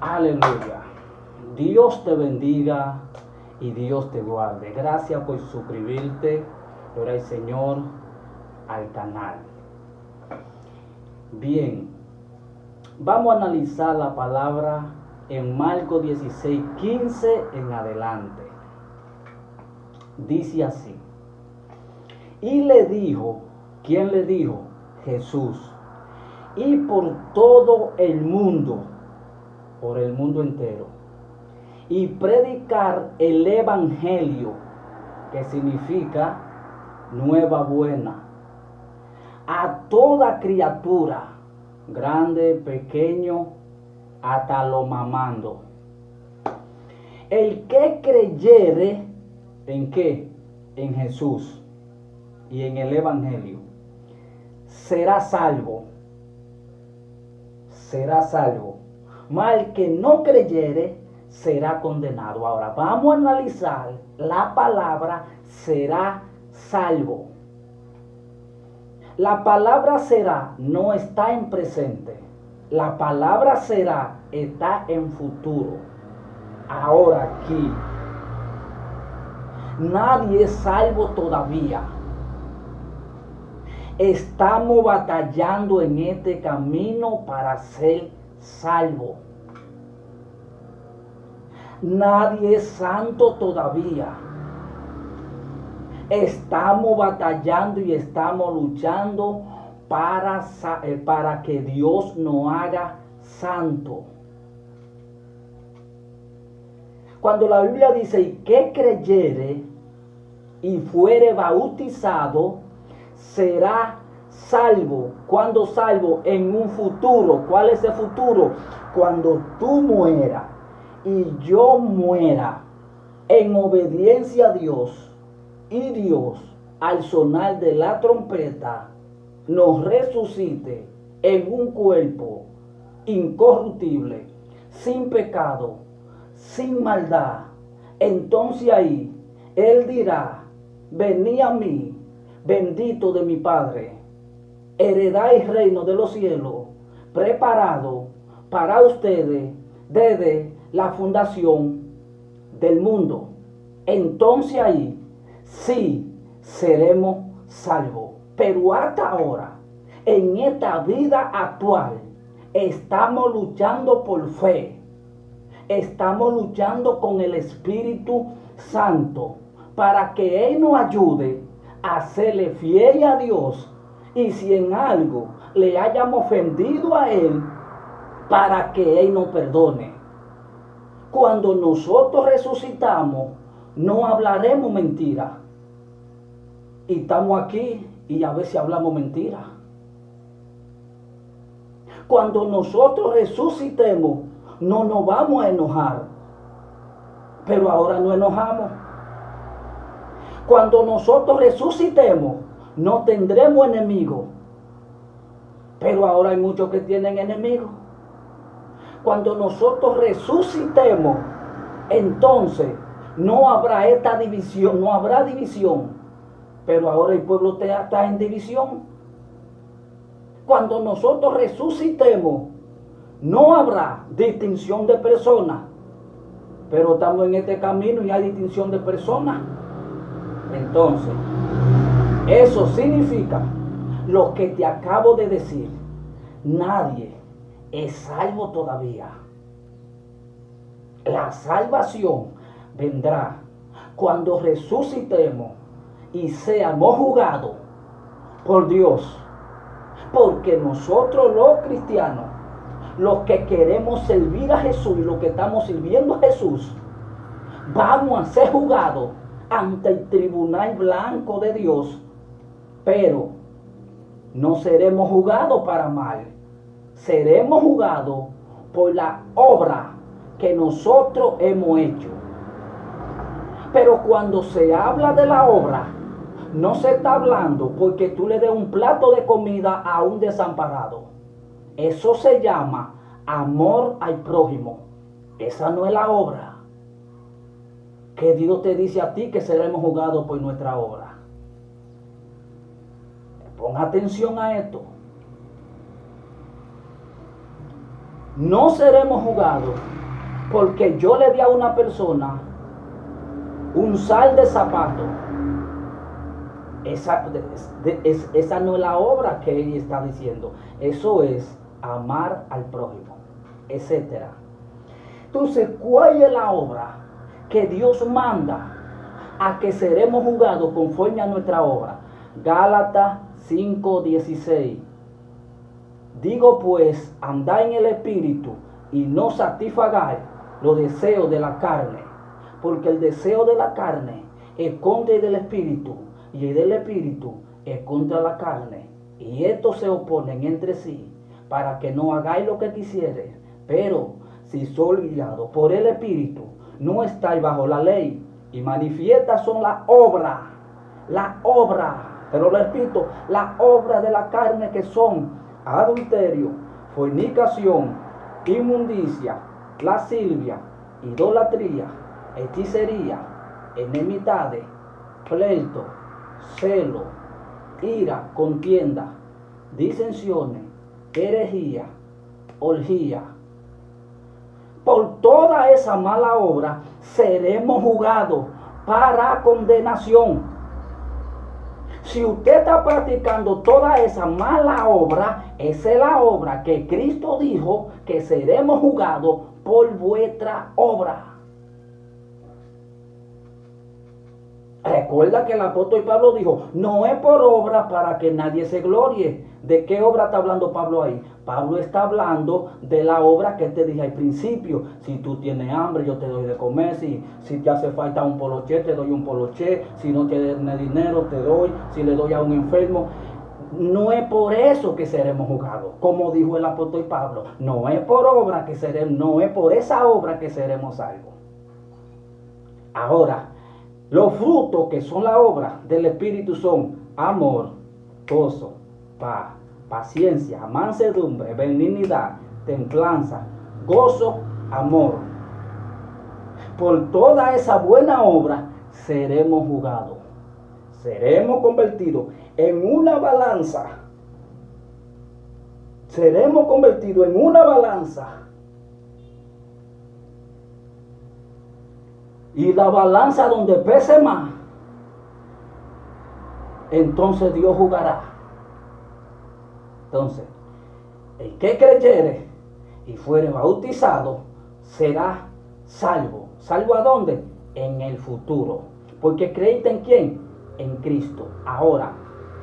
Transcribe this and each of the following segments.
Aleluya. Dios te bendiga y Dios te guarde. Gracias por suscribirte, gloria al Señor, al canal. Bien, vamos a analizar la palabra en Marcos 16:15 en adelante. Dice así. Y le dijo, ¿quién le dijo? Jesús. Y por todo el mundo, por el mundo entero, y predicar el evangelio, que significa nueva buena, a toda criatura, grande, pequeño, hasta lo mamando. El que creyere, ¿en qué? En Jesús y en el evangelio, será salvo. Será salvo. Mas el que no creyere será condenado. Ahora vamos a analizar la palabra será salvo. La palabra será no está en presente. La palabra será está en futuro. Ahora aquí. Nadie es salvo todavía. Estamos batallando en este camino para ser salvo. Nadie es santo todavía. Estamos batallando y estamos luchando para que Dios nos haga santo. Cuando la Biblia dice, y que creyere y fuere bautizado, será salvo. ¿Cuándo salvo? En un futuro. ¿Cuál es el futuro? Cuando tú mueras y yo muera en obediencia a Dios, y Dios al sonar de la trompeta nos resucite en un cuerpo incorruptible, sin pecado, sin maldad. Entonces ahí Él dirá, venid a mí, bendito de mi Padre, heredáis reino de los cielos, preparado para ustedes desde la fundación del mundo. Entonces ahí sí seremos salvos. Pero hasta ahora, en esta vida actual, estamos luchando por fe. Estamos luchando con el Espíritu Santo para que Él nos ayude a serle fiel a Dios, y si en algo le hayamos ofendido a Él, para que Él nos perdone. Cuando nosotros resucitamos, no hablaremos mentira. Y estamos aquí y a veces hablamos mentira. Cuando nosotros resucitemos, no nos vamos a enojar. Pero ahora no enojamos. Cuando nosotros resucitemos, no tendremos enemigos. Pero ahora hay muchos que tienen enemigos. Cuando nosotros resucitemos, entonces no habrá esta división, no habrá división. Pero ahora el pueblo está en división. Cuando nosotros resucitemos, no habrá distinción de personas. Pero estamos en este camino y hay distinción de personas. Entonces, eso significa lo que te acabo de decir. Nadie es salvo todavía. La salvación vendrá cuando resucitemos y seamos juzgados por Dios. Porque nosotros los cristianos, los que queremos servir a Jesús y los que estamos sirviendo a Jesús, vamos a ser juzgados ante el tribunal blanco de Dios. Pero no seremos juzgados para mal. Seremos juzgados por la obra que nosotros hemos hecho. Pero cuando se habla de la obra, no se está hablando porque tú le des un plato de comida a un desamparado. Eso se llama amor al prójimo. Esa no es la obra. Que Dios te dice a ti que seremos juzgados por nuestra obra. Pon atención a esto. no seremos juzgados porque yo le di a una persona un sal de zapato. Esa no es la obra que él está diciendo. Eso es amar al prójimo, etc. Entonces, ¿cuál es la obra que Dios manda a que seremos juzgados conforme a nuestra obra? Gálatas 5:16. Digo pues, andad en el Espíritu y no satisfagáis los deseos de la carne, porque el deseo de la carne es contra el del Espíritu, y el del Espíritu es contra la carne, y estos se oponen entre sí, para que no hagáis lo que quisieres. Pero si sois guiados por el Espíritu, no estáis bajo la ley. Y manifiestas son las obras, pero repito, las obras de la carne, que son adulterio, fornicación, inmundicia, lascivia, idolatría, hechicería, enemistades, pleito, celo, ira, contienda, disensiones, herejía, orgía. Por toda esa mala obra seremos juzgados para condenación. Si usted está practicando toda esa mala obra, esa es la obra que Cristo dijo que seremos juzgados por vuestra obra. Recuerda que el apóstol Pablo dijo, no es por obra para que nadie se glorie. ¿De qué obra está hablando Pablo ahí? Pablo está hablando de la obra que te dije al principio. Si tú tienes hambre, yo te doy de comer. Si te hace falta un poloché, te doy un poloché. Si no tienes dinero, te doy. Si le doy a un enfermo. No es por eso que seremos juzgados, como dijo el apóstol Pablo. No es por obra que seremos, no es por esa obra que seremos salvos. Ahora, los frutos que son la obra del Espíritu son amor, gozo, paz, paciencia, mansedumbre, benignidad, templanza, gozo, amor. Por toda esa buena obra seremos juzgados. Seremos convertidos en una balanza. Seremos convertidos en una balanza. Y la balanza donde pese más, entonces Dios juzgará. Entonces, el que creyere y fuere bautizado será salvo. ¿Salvo a dónde? En el futuro. Porque creíste en quién? En Cristo. Ahora,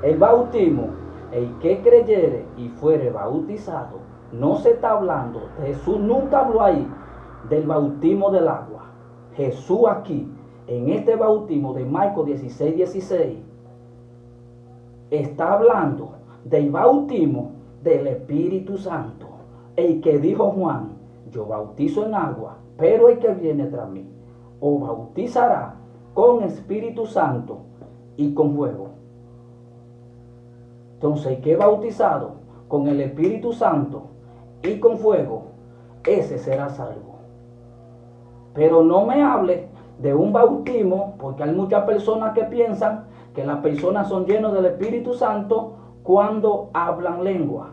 el bautismo, el que creyere y fuere bautizado, no se está hablando, Jesús nunca habló ahí del bautismo del agua. Jesús aquí, en este bautismo de Marcos 16:16, está hablando del bautismo del Espíritu Santo. El que dijo Juan, yo bautizo en agua, pero el que viene tras mí, os bautizará con Espíritu Santo y con fuego. Entonces, el que es bautizado con el Espíritu Santo y con fuego, ese será salvo. Pero no me hable de un bautismo, porque hay muchas personas que piensan que las personas son llenas del Espíritu Santo cuando hablan lengua.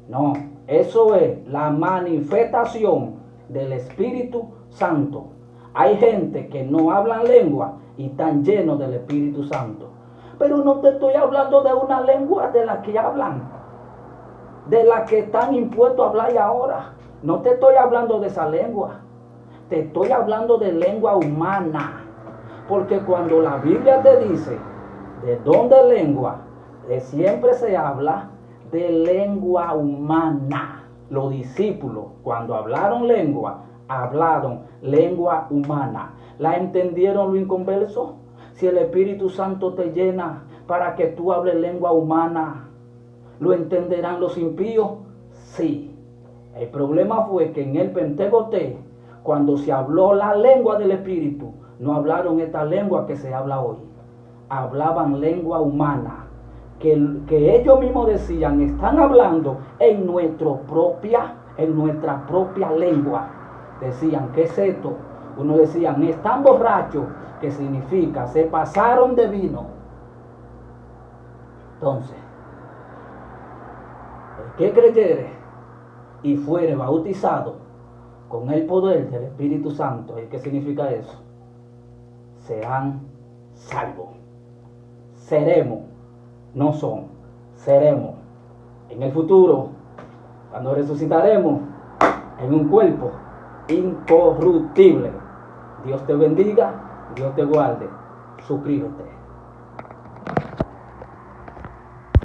No, eso es la manifestación del Espíritu Santo. Hay gente que no hablan lengua y están llenos del Espíritu Santo. Pero no te estoy hablando de una lengua de la que hablan, de la que están impuestos a hablar ahora. No te estoy hablando de esa lengua. Te estoy hablando de lengua humana. Porque cuando la Biblia te dice de don de lengua, siempre se habla de lengua humana. Los discípulos, cuando hablaron lengua humana. ¿La entendieron los inconversos? Si el Espíritu Santo te llena para que tú hables lengua humana, ¿lo entenderán los impíos? Sí. El problema fue que en el Pentecostés, cuando se habló la lengua del Espíritu, no hablaron esta lengua que se habla hoy. Hablaban lengua humana. Que ellos mismos decían, están hablando en nuestra propia lengua. Decían, ¿qué es esto? Uno decían, están borrachos, que significa, se pasaron de vino. Entonces, el que creyere y fuere bautizado con el poder del Espíritu Santo, ¿qué significa eso? Serán salvos. Seremos, no son, seremos. En el futuro, cuando resucitaremos en un cuerpo incorruptible. Dios te bendiga, Dios te guarde. Suscríbete.